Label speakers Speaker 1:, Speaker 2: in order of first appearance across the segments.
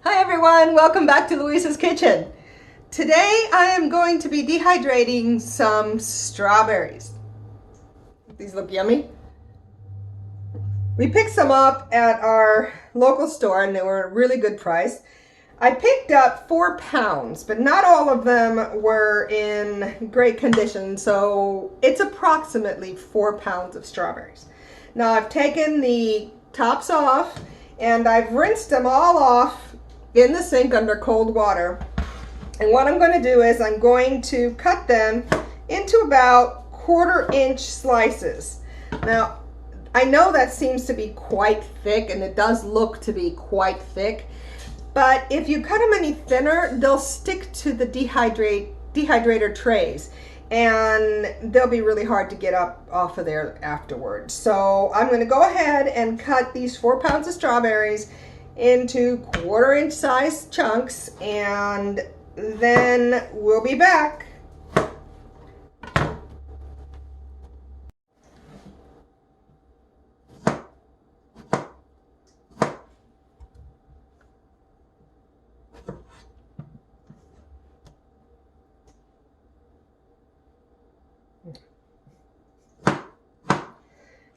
Speaker 1: Hi everyone, welcome back to Louisa's Kitchen. Today I am going to be dehydrating some strawberries. These look yummy. We picked some up at our local store and they were a really good price. I picked up 4 pounds, but not all of them were in great condition, so it's approximately 4 pounds of strawberries. Now I've taken the tops off and I've rinsed them all off in the sink under cold water. And what I'm going to do is I'm going to cut them into about 1/4 inch slices. Now, I know that seems to be quite thick, and it does look to be quite thick, but if you cut them any thinner, they'll stick to the dehydrator trays, and they'll be really hard to get up off of there afterwards. So I'm going to go ahead and cut these 4 pounds of strawberries into 1/4 inch size chunks, and then we'll be back.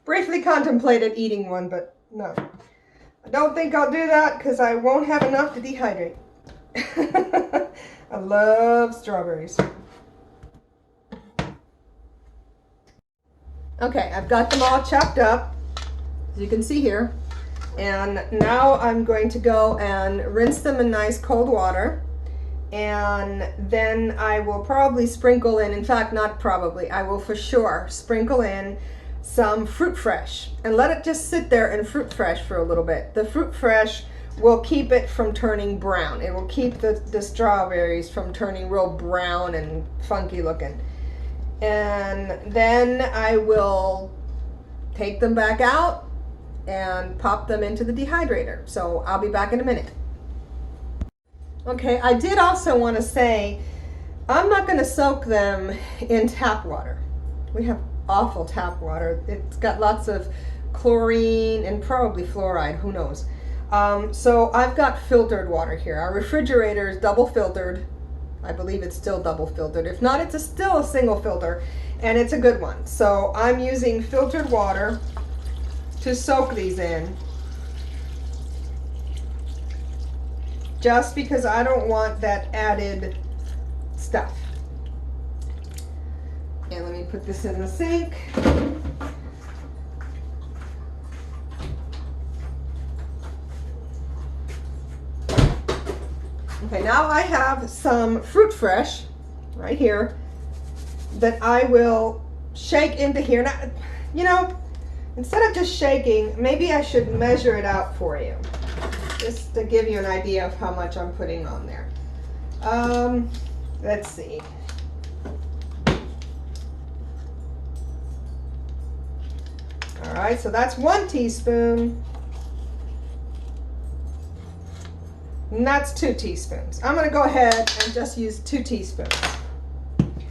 Speaker 1: Briefly contemplated eating one, but no. I don't think I'll do that because I won't have enough to dehydrate. I love strawberries. Okay, I've got them all chopped up, as you can see here. And now I'm going to go and rinse them in nice cold water. And then I will probably sprinkle in fact, not probably, I will for sure sprinkle in some fruit fresh and let it just sit there in fruit fresh for a little bit. The fruit fresh will keep it from turning brown. It will keep the strawberries from turning real brown and funky looking. And then I will take them back out and pop them into the dehydrator. So I'll be back in a minute. Okay, I did also want to say I'm not going to soak them in tap water. We have awful tap water. It's got lots of chlorine and probably fluoride, who knows. So I've got filtered water here. Our refrigerator is double filtered. I believe it's still double filtered. If not, it's still a single filter, and it's a good one. So I'm using filtered water to soak these in, just because I don't want that added stuff. And let me put this in the sink. Okay, now I have some fruit fresh right here that I will shake into here. Now, you know, instead of just shaking, maybe I should measure it out for you, just to give you an idea of how much I'm putting on there. Let's see. All right, so that's 1 teaspoon. And that's 2 teaspoons. I'm going to go ahead and just use 2 teaspoons.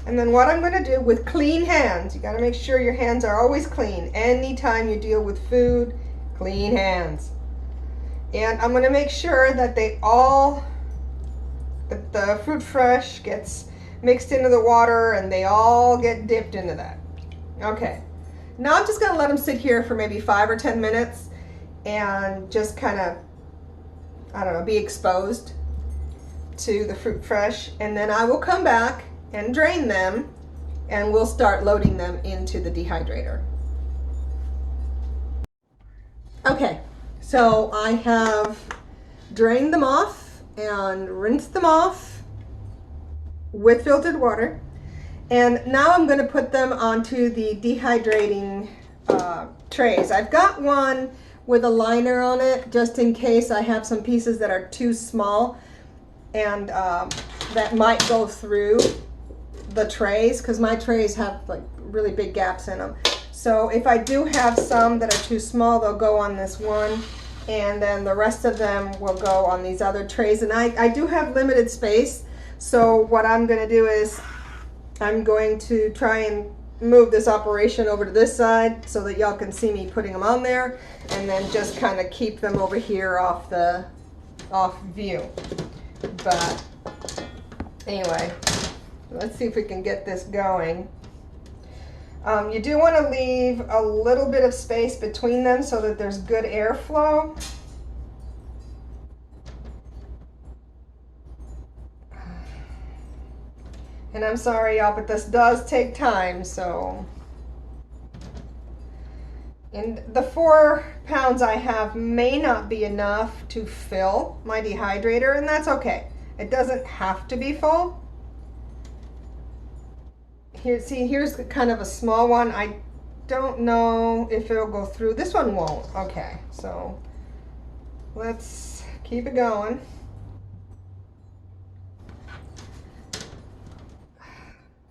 Speaker 1: And then what I'm going to do with clean hands, you got to make sure your hands are always clean. Anytime you deal with food, clean hands. And I'm going to make sure that the fruit fresh gets mixed into the water and they all get dipped into that. Okay. Now I'm just going to let them sit here for maybe 5 or 10 minutes and just kind of, I don't know, be exposed to the fruit fresh. And then I will come back and drain them and we'll start loading them into the dehydrator. Okay, so I have drained them off and rinsed them off with filtered water. And now I'm going to put them onto the dehydrating trays. I've got one with a liner on it, just in case I have some pieces that are too small and that might go through the trays, because my trays have like really big gaps in them. So if I do have some that are too small, they'll go on this one, and then the rest of them will go on these other trays. And I do have limited space, so what I'm going to do is I'm going to try and move this operation over to this side so that y'all can see me putting them on there, and then just kind of keep them over here off the off view. But anyway, let's see if we can get this going. You do want to leave a little bit of space between them so that there's good airflow. And I'm sorry, y'all, but this does take time, so. And the 4 pounds I have may not be enough to fill my dehydrator, and that's okay. It doesn't have to be full. Here, see, here's kind of a small one. I don't know if it'll go through. This one won't. Okay, so let's keep it going.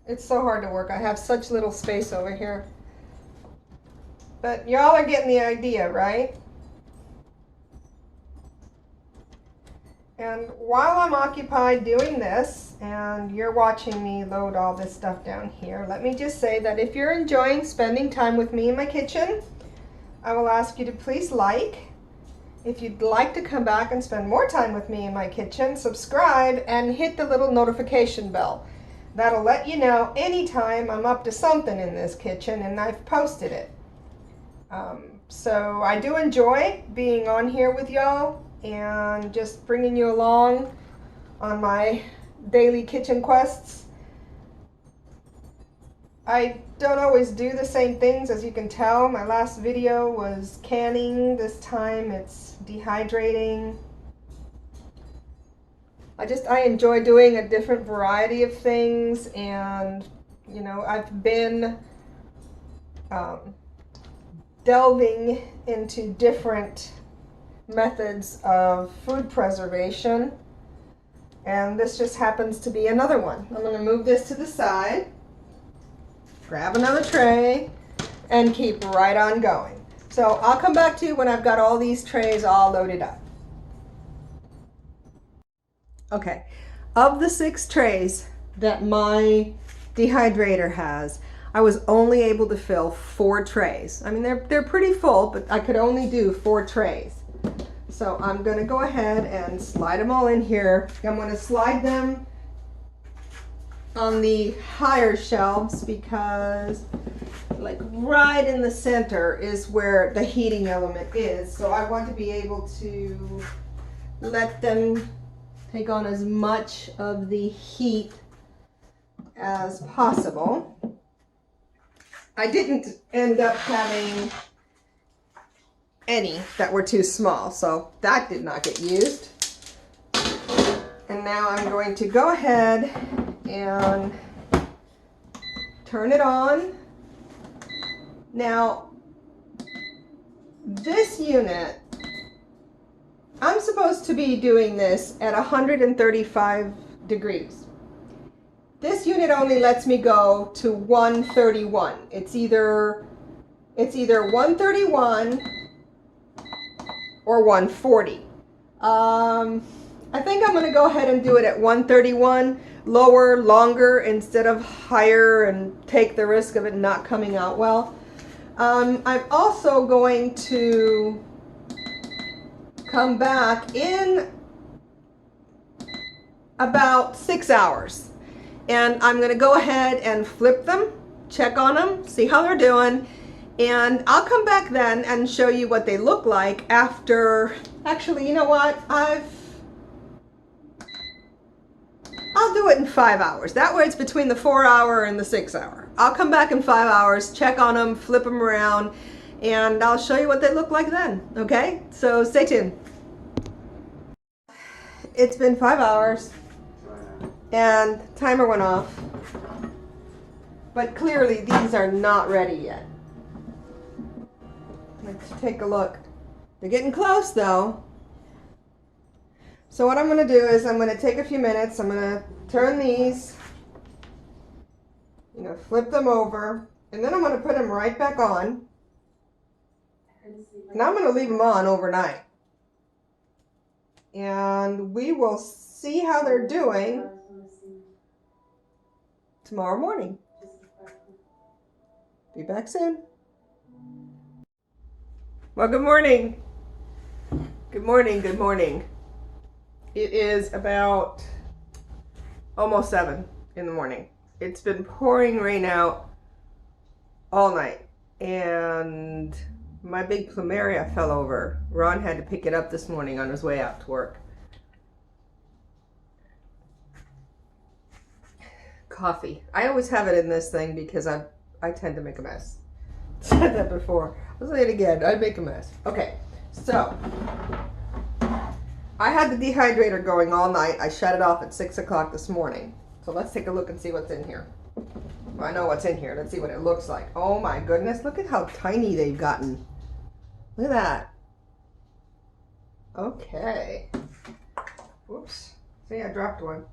Speaker 1: It's so hard to work. I have such little space over here. But y'all are getting the idea, right? And while I'm occupied doing this, and you're watching me load all this stuff down here, let me just say that if you're enjoying spending time with me in my kitchen, I will ask you to please like. If you'd like to come back and spend more time with me in my kitchen, subscribe and hit the little notification bell. That'll let you know anytime I'm up to something in this kitchen and I've posted it. So I do enjoy being on here with y'all and just bringing you along on my daily kitchen quests. I don't always do the same things, as you can tell. My last video was canning. This time it's dehydrating. I enjoy doing a different variety of things, and you know, I've been delving into different methods of food preservation, and this just happens to be another one. I'm going to move this to the side, grab another tray, and keep right on going. So I'll come back to you when I've got all these trays all loaded up. Okay, of the 6 trays that my dehydrator has, I was only able to fill 4 trays. I mean, they're pretty full, but I could only do 4 trays. So I'm gonna go ahead and slide them all in here. I'm gonna slide them on the higher shelves because like right in the center is where the heating element is. So I want to be able to let them take on as much of the heat as possible. I didn't end up having any that were too small, so that did not get used. And now I'm going to go ahead and turn it on. Now, this unit, I'm supposed to be doing this at 135 degrees. This unit only lets me go to 131. It's either 131 or 140. I think I'm going to go ahead and do it at 131, lower, longer, instead of higher and take the risk of it not coming out well. I'm also going to come back in about 6 hours. And I'm going to go ahead and flip them, check on them, see how they're doing. And I'll come back then and show you what they look like after. Actually, you know what? I'll do it in 5 hours. That way it's between the 4 hour and the 6 hour. I'll come back in 5 hours, check on them, flip them around, and I'll show you what they look like then. Okay? So stay tuned. It's been 5 hours. And timer went off, but clearly these are not ready yet. Let's take a look. They're getting close though. So what I'm going to do is I'm going to take a few minutes. I'm going to turn these, flip them over, and then I'm going to put them right back on. And I'm going to leave them on overnight. And we will see how they're doing tomorrow morning. Be back soon. Well, good morning. Good morning, good morning. It is about almost 7 in the morning. It's been pouring rain out all night, and my big plumeria fell over. Ron had to pick it up this morning on his way out to work. Coffee. I always have it in this thing because I tend to make a mess. Said that before. I'll say it again. I make a mess. Okay, so I had the dehydrator going all night. I shut it off at 6 o'clock this morning. So let's take a look and see what's in here. Well, I know what's in here. Let's see what it looks like. Oh my goodness, look at how tiny they've gotten. Look at that. Okay. Whoops. See, I dropped one.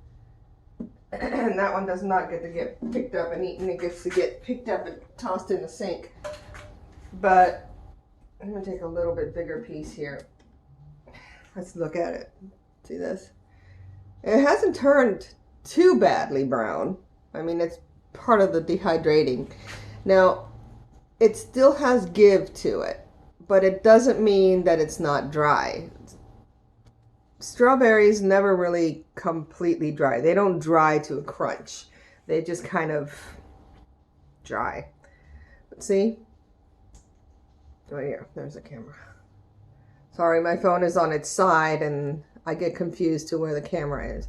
Speaker 1: And that one does not get to get picked up and eaten. It gets to get picked up and tossed in the sink. But I'm going to take a little bit bigger piece here. Let's look at it. See this? It hasn't turned too badly brown. I mean, it's part of the dehydrating. Now, it still has give to it, but it doesn't mean that it's not dry. Strawberries never really completely dry. They don't dry to a crunch. They just kind of dry. But see? Right here. There's the camera. Sorry, my phone is on its side and I get confused to where the camera is.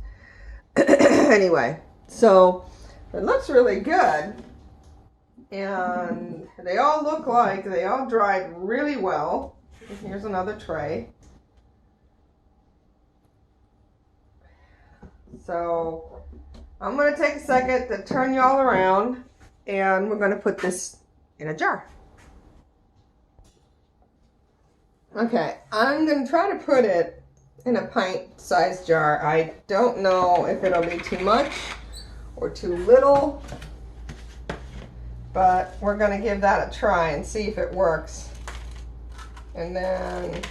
Speaker 1: Anyway, so it looks really good. And they all look like they all dried really well. Here's another tray. So I'm going to take a second to turn y'all around and we're going to put this in a jar. Okay, I'm going to try to put it in a pint-sized jar. I don't know if it'll be too much or too little, but we're going to give that a try and see if it works. And then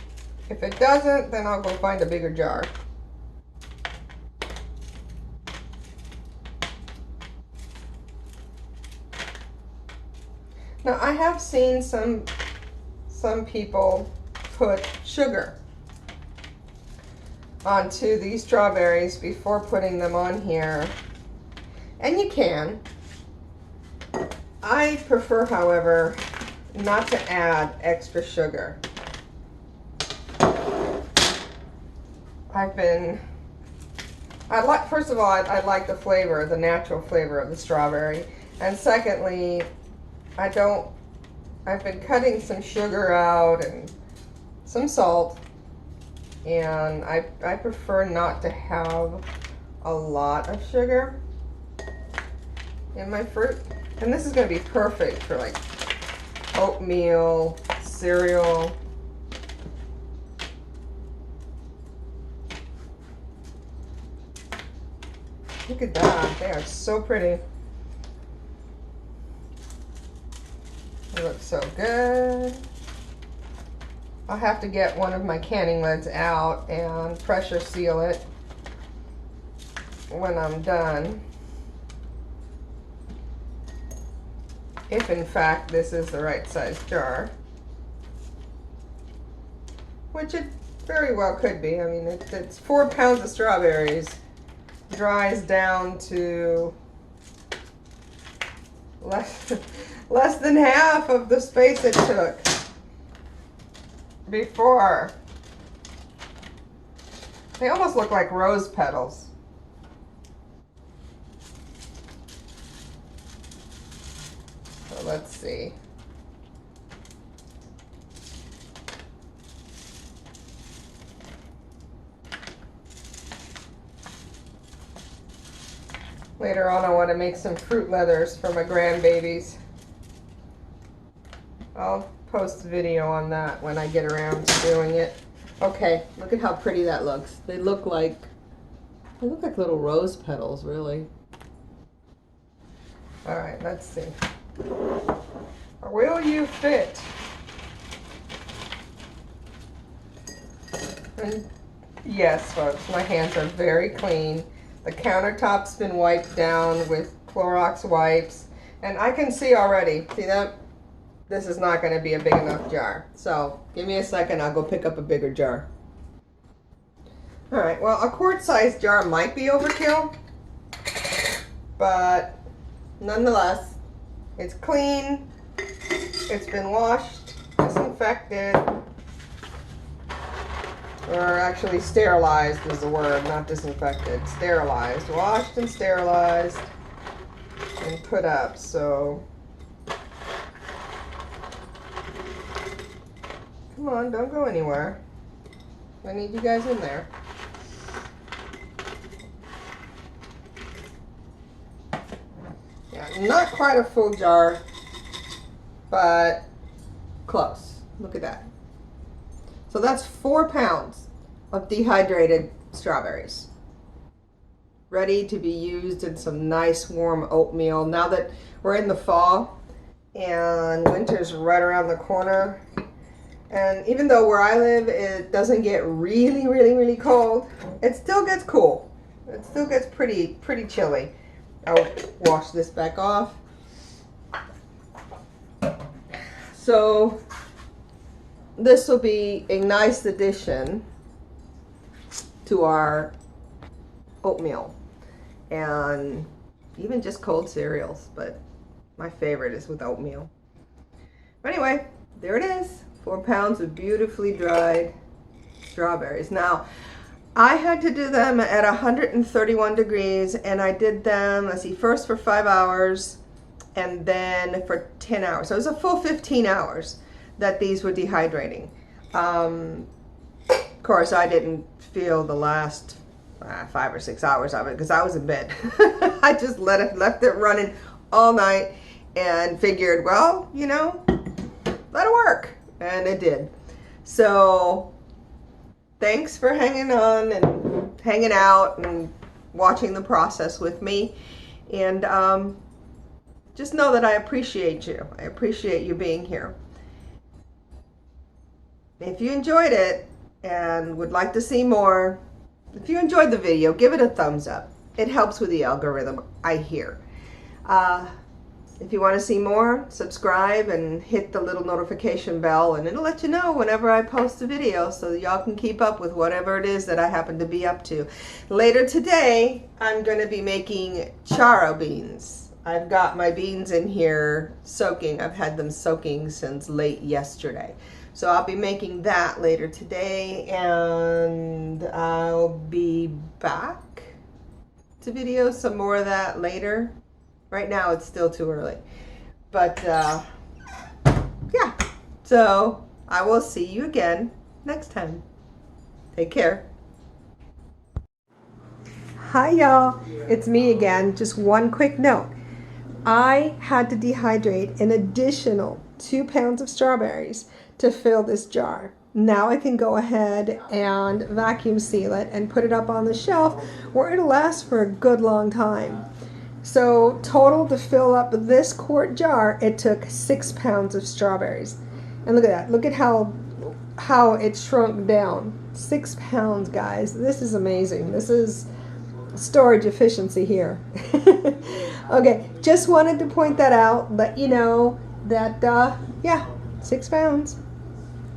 Speaker 1: if it doesn't, then I'll go find a bigger jar. Now, I have seen some people put sugar onto these strawberries before putting them on here, and you can. I prefer, however, not to add extra sugar. First of all, I like the flavor, the natural flavor of the strawberry, and secondly, I've been cutting some sugar out and some salt, and I prefer not to have a lot of sugar in my fruit. And this is going to be perfect for like oatmeal, cereal. Look at that. They are so pretty. They look so good. I'll have to get one of my canning lids out and pressure seal it when I'm done. If in fact this is the right size jar. Which it very well could be. I mean, it's 4 pounds of strawberries. Dries down to less than half of the space it took before. They almost look like rose petals. So let's see. Later on I want to make some fruit leathers for my grandbabies. I'll post a video on that when I get around to doing it. Okay, look at how pretty that looks. They look like little rose petals, really. All right, let's see. Will you fit? And yes, folks, my hands are very clean. The countertop's been wiped down with Clorox wipes, and I can see already, see that? This is not going to be a big enough jar. So give me a second, I'll go pick up a bigger jar. All right, well, a quart-sized jar might be overkill, but nonetheless, it's clean, it's been washed, disinfected, or actually sterilized is the word, not disinfected, sterilized, washed and sterilized and put up. So come on, don't go anywhere. I need you guys in there. Yeah, not quite a full jar, but close. Look at that. So that's 4 pounds of dehydrated strawberries, ready to be used in some nice warm oatmeal. Now that we're in the fall and winter's right around the corner, and even though where I live it doesn't get really cold, it still gets cool. It still gets pretty chilly. I'll wash this back off. So this will be a nice addition to our oatmeal and even just cold cereals, but my favorite is with oatmeal. But anyway, there it is, 4 pounds of beautifully dried strawberries. Now, I had to do them at 131 degrees, and I did them, let's see, first for 5 hours and then for 10 hours. So it was a full 15 hours that these were dehydrating. Of course, I didn't feel the last 5 or 6 hours of it because I was in bed. I just left it running all night and figured, well, you know, let it work. And it did. So thanks for hanging on and hanging out and watching the process with me. And just know that I appreciate you. I appreciate you being here. If you enjoyed it and would like to see more, if you enjoyed the video, give it a thumbs up. It helps with the algorithm, I hear. If you want to see more, subscribe and hit the little notification bell, and it'll let you know whenever I post a video so that y'all can keep up with whatever it is that I happen to be up to. Later today, I'm going to be making charro beans. I've got my beans in here soaking. I've had them soaking since late yesterday. So I'll be making that later today, and I'll be back to video some more of that later. Right now it's still too early, but yeah, so I will see you again next time. Take care. Hi y'all, it's me again. Just one quick note. I had to dehydrate an additional 2 pounds of strawberries to fill this jar. Now I can go ahead and vacuum seal it and put it up on the shelf where it'll last for a good long time. So total to fill up this quart jar, it took 6 pounds of strawberries. And look at that. Look at how it shrunk down. 6 pounds, guys. This is amazing. This is storage efficiency here. Okay, just wanted to point that out, let you know that, yeah, 6 pounds.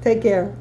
Speaker 1: Take care.